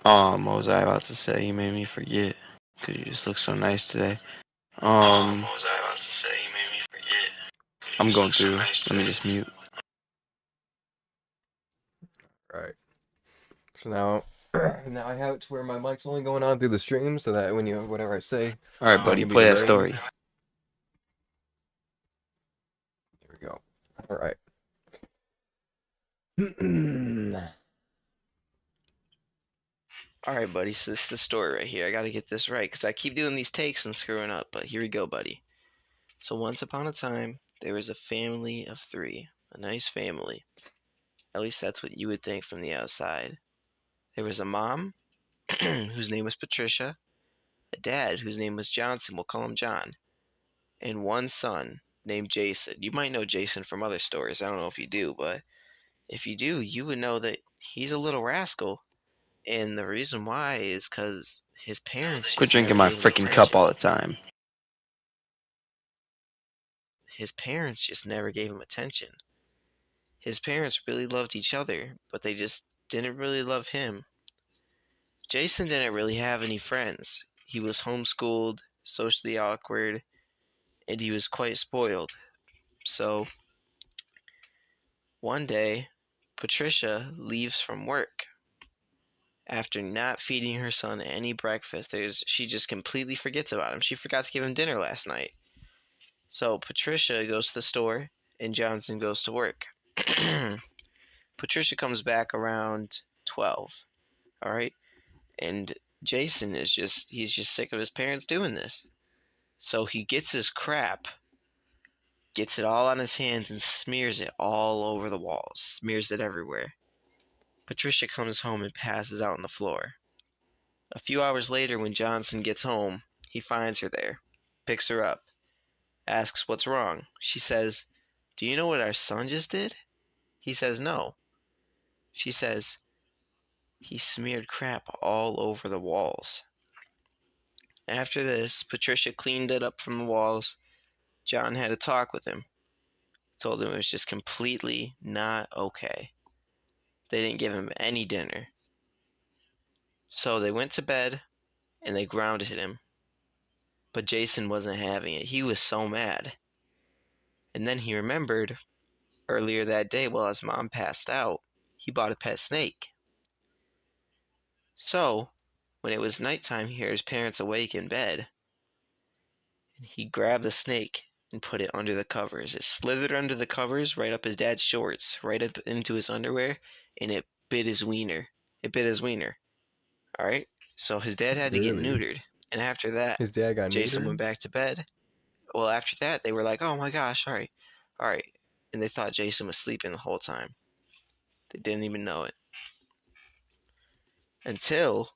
What was I about to say? You made me forget. Cause you just look so nice today. What was I about to say? You made me forget. I'm going through. Let me just mute. Right. So now, now I have it to where my mic's only going on through the stream, so that when you whatever I say, All right, it's not buddy. gonna be Play that delayed. story. Here we go. All right. All right, buddy. So this is the story right here. I got to get this right because I keep doing these takes and screwing up. But here we go, buddy. So once upon a time, there was a family of three. A nice family. At least that's what you would think from the outside. There was a mom, whose name was Patricia, a dad, whose name was Johnson, we'll call him John, and one son named Jason. You might know Jason from other stories. I don't know if you do, but if you do, you would know that he's a little rascal. And the reason why is because his parents Quit just never drinking my gave him freaking cup attention. all the time. His parents just never gave him attention. His parents really loved each other, but they just didn't really love him. Jason didn't really have any friends. He was homeschooled, socially awkward, and he was quite spoiled. So, one day, Patricia leaves from work. After not feeding her son any breakfast, she just completely forgets about him. She forgot to give him dinner last night. So Patricia goes to the store and Johnson goes to work. Patricia comes back around 12. All right? And Jason he's just sick of his parents doing this. So he gets his crap, gets it all on his hands and smears it all over the walls, smears it everywhere. Patricia comes home and passes out on the floor. A few hours later, when Johnson gets home, he finds her there, picks her up, asks what's wrong. She says, "Do you know what our son just did?" He says, "No." She says, "He smeared crap all over the walls." After this, Patricia cleaned it up from the walls. John had a talk with him, told him it was just completely not okay. They didn't give him any dinner. So they went to bed and they grounded him. But Jason wasn't having it. He was so mad. And then he remembered earlier that day while his mom passed out, he bought a pet snake. So, when it was nighttime, he heard his parents awake in bed. And he grabbed the snake and put it under the covers. It slithered under the covers, right up his dad's shorts, right up into his underwear, and it bit his wiener. It bit his wiener. All right? So his dad had to get Really? neutered. And after that, His dad got Jason neutered? went back to bed. Well, after that, they were like, "Oh my gosh, all right, all right." And they thought Jason was sleeping the whole time. They didn't even know it. Until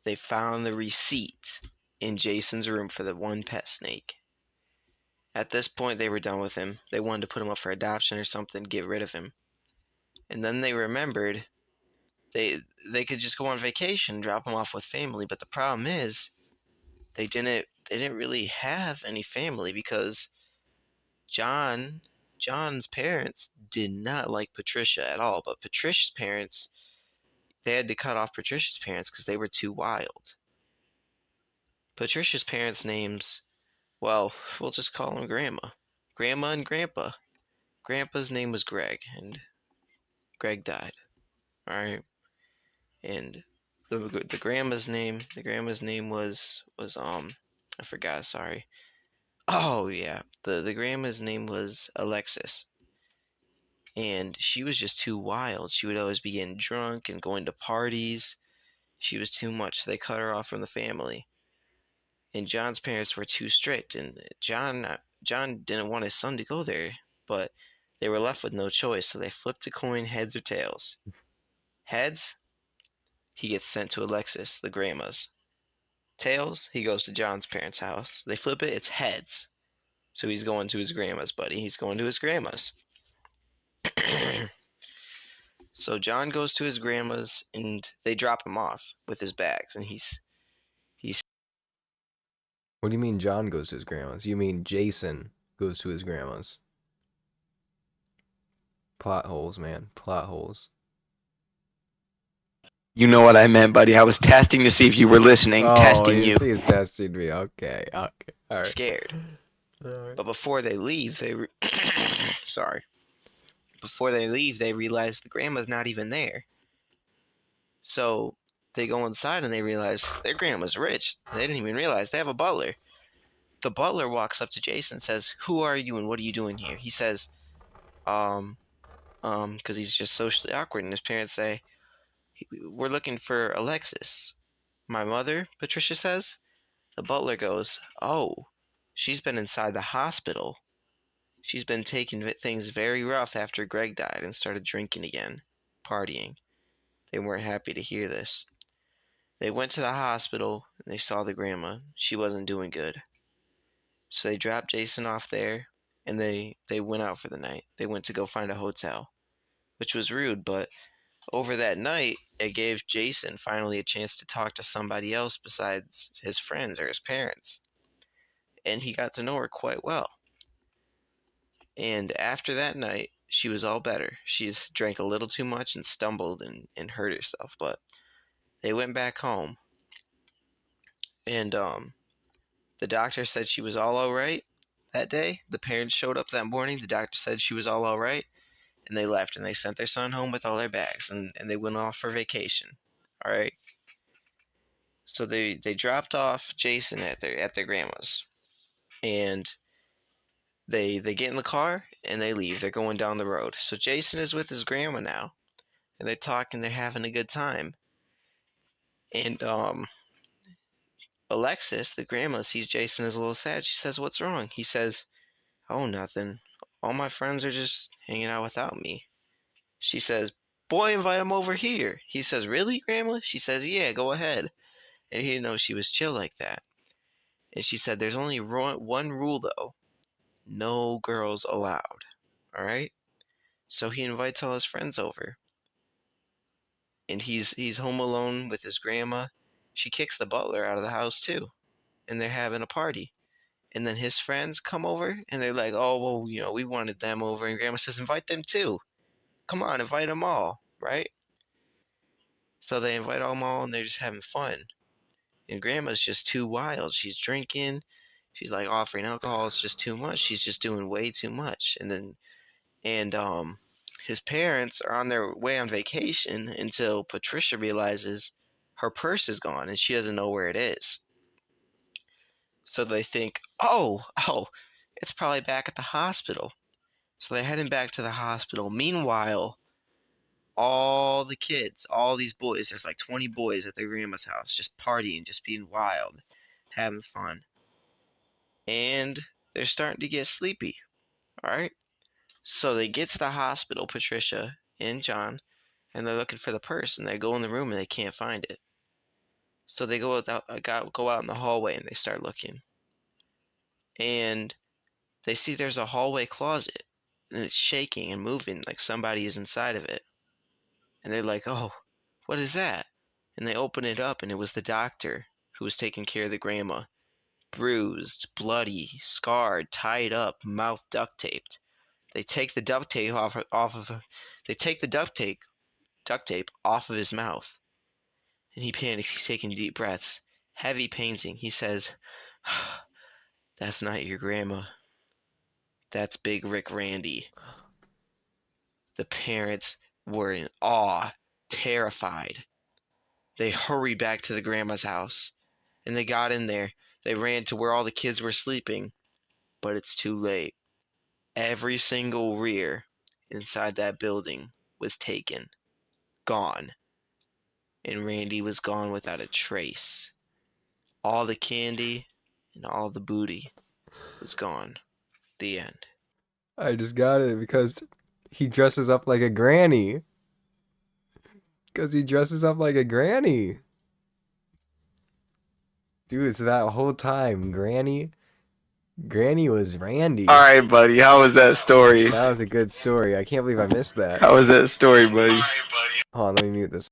they found the receipt in Jason's room for the one pet snake. At this point, they were done with him. They wanted to put him up for adoption or something, get rid of him. And then they remembered they could just go on vacation, drop him off with family. But the problem is, they didn't really have any family because John's parents did not like Patricia at all. But Patricia's parents, they had to cut off Patricia's parents because they were too wild. Patricia's parents' names, well, we'll just call them Grandma. Grandma and Grandpa. Grandpa's name was Greg, and Greg died. All right, and the grandma's name was I forgot. Sorry. Oh yeah, the grandma's name was Alexis, and she was just too wild. She would always be getting drunk and going to parties. She was too much. So they cut her off from the family. And John's parents were too strict, and John didn't want his son to go there, but they were left with no choice, so they flipped a coin, heads or tails. Heads, he gets sent to Alexis, the grandma's. Tails, he goes to John's parents' house. They flip it, it's heads. So he's going to his grandma's, buddy. He's going to his grandma's. So John goes to his grandma's, and they drop him off with his bags, and he's What do you mean John goes to his grandma's? You mean Jason goes to his grandma's? Plot holes, man. Plot holes. You know what I meant, buddy. I was testing to see if you were listening. Oh, Testing you you. see, he's testing me. Okay, all right. Scared. All right. But before they leave, sorry. Before they leave, they realize the grandma's not even there. So they go inside and they realize their grandma's rich. They didn't even realize they have a butler. The butler walks up to Jason and says, "Who are you and what are you doing here?" He says, because he's just socially awkward. And his parents say, "We're looking for Alexis." "My mother?" Patricia says. The butler goes, "Oh, she's been inside the hospital. She's been taking things very rough after Greg died and started drinking again, partying." They weren't happy to hear this. They went to the hospital and they saw the grandma. She wasn't doing good. So they dropped Jason off there and they went out for the night. They went to go find a hotel, which was rude, but over that night, it gave Jason finally a chance to talk to somebody else besides his friends or his parents. And he got to know her quite well. And after that night, she was all better. She drank a little too much and stumbled and hurt herself, but they went back home. And the doctor said she was all right that day. The parents showed up that morning. The doctor said she was all right. And they left and they sent their son home with all their bags and they went off for vacation. All right. So they dropped off Jason at their grandma's. And they get in the car and they leave. They're going down the road. So Jason is with his grandma now. And they're talking, they're having a good time. And Alexis, the grandma, sees Jason is a little sad. She says, "What's wrong?" He says, "Oh, nothing. All my friends are just hanging out without me." She says, "Boy, invite him over here." He says, "Really, Grandma?" She says, "Yeah, go ahead." And he didn't know she was chill like that. And she said, "There's only one rule, though. No girls allowed." All right? So he invites all his friends over. And he's home alone with his grandma. She kicks the butler out of the house, too. And they're having a party. And then his friends come over, and they're like, "Oh, well, we wanted them over." And Grandma says, "Invite them, too. Come on, invite them all." Right? So they invite them all, and they're just having fun. And Grandma's just too wild. She's drinking. She's like offering alcohol. It's just too much. She's just doing way too much. And his parents are on their way on vacation until Patricia realizes her purse is gone and she doesn't know where it is. So they think, oh, it's probably back at the hospital. So they're heading back to the hospital. Meanwhile, all the kids, all these boys, there's like 20 boys at their grandma's house, just partying, just being wild, having fun. And they're starting to get sleepy. All right? So they get to the hospital, Patricia and John, and they're looking for the purse, and they go in the room and they can't find it. So they go out in the hallway and they start looking. And they see there's a hallway closet, and it's shaking and moving like somebody is inside of it. And they're like, "Oh, what is that?" And they open it up, and it was the doctor who was taking care of the grandma. Bruised, bloody, scarred, tied up, mouth duct taped. They take the duct tape duct tape off of his mouth. And he panics. He's taking deep breaths. Heavy painting. He says, "That's not your grandma. That's Big Rick Randy." The parents were in awe, terrified. They hurried back to the grandma's house. And they got in there. They ran to where all the kids were sleeping. But it's too late. Every single rear inside that building was taken. Gone. And Randy was gone without a trace. All the candy and all the booty was gone. The end. I just got it because he dresses up like a granny. Because he dresses up like a granny. Dude, so that whole time, Granny was Randy. All right, buddy. How was that story? That was a good story. I can't believe I missed that. How was that story, buddy? Hold on, let me mute this.